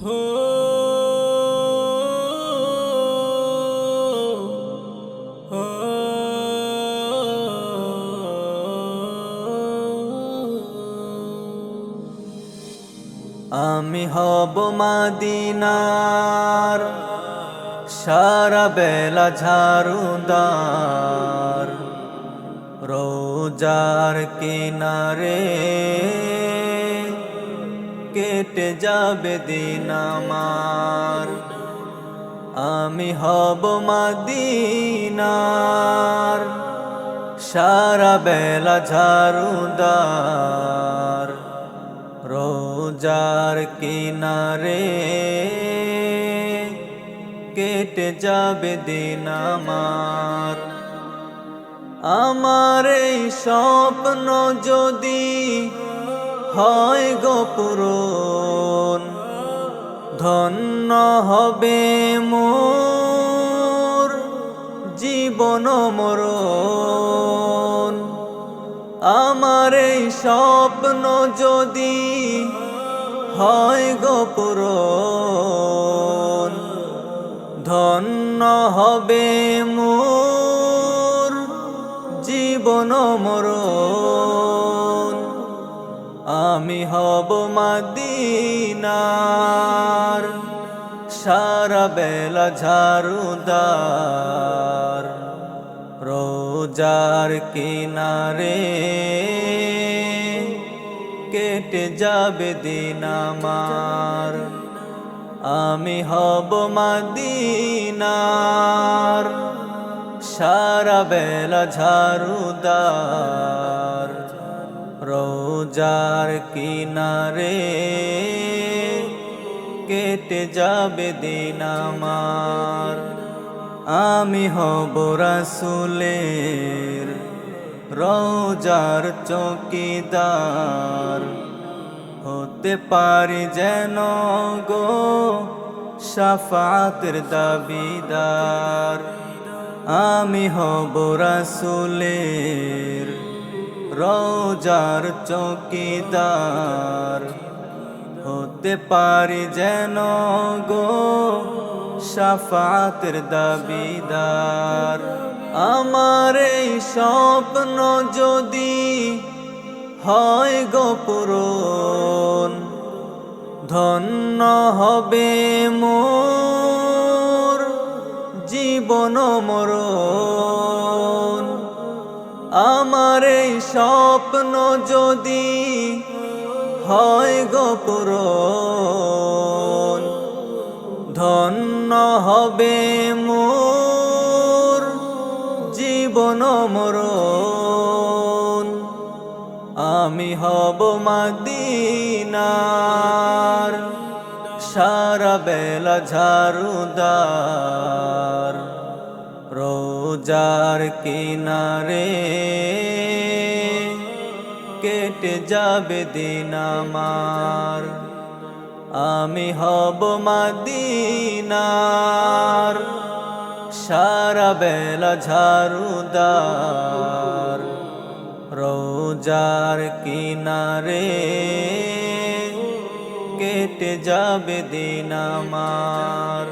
হো হো আমি হব মদিনার সারা বেলা ঝাড়ুদার, রোজার কিনারে কেটে যাবে দিন আমার। আমি হব মদিনার সারা বেলা ঝাড়ুদার, রোজার কিনারে কেটে যাবে দিন আমার। আমার এই স্বপ্ন যদি হয় গো পূরণ, ধন্য হবে মোর জীবন মরণ। আমার এই স্বপ্ন যদি হয় গো পূরণ, ধন্য হবে মোর জীবন মরণ। আমি হব মদিনার সারা বেলা ঝাড়ুদার, রোজার কিনারে কেটে যাবে দিন আমার। আমি হব মদিনার সারা বেলা ঝাড়ুদার, রোজার কিনারে কেটে যাবে দিন আমার। আমি হব রাসূলের রোজার চৌকিদার, হতে পারি যেন গো শাফাতের দাবিদার। আমি হব রাসূলের রোজার চৌকিদার, হতে পারি যেন গো শাফাতের দাবিদার। আমার এই স্বপ্ন যদি হয় গো পূরণ, ধন্য হবে মোর জীবন মরণ। আমার এই স্বপ্ন যদি হয় গো পূরণ, ধন্য হবে মোর জীবন মরণ। আমি হব মদিনার সারা বেলা ঝাড়ুদার, রোজার কিনারে কেটে যাবে দিন আমার। আমি হব মদিনার সারা বেলা ঝাড়ুদার, রোজার কিনারে কেটে যাবে দিন আমার।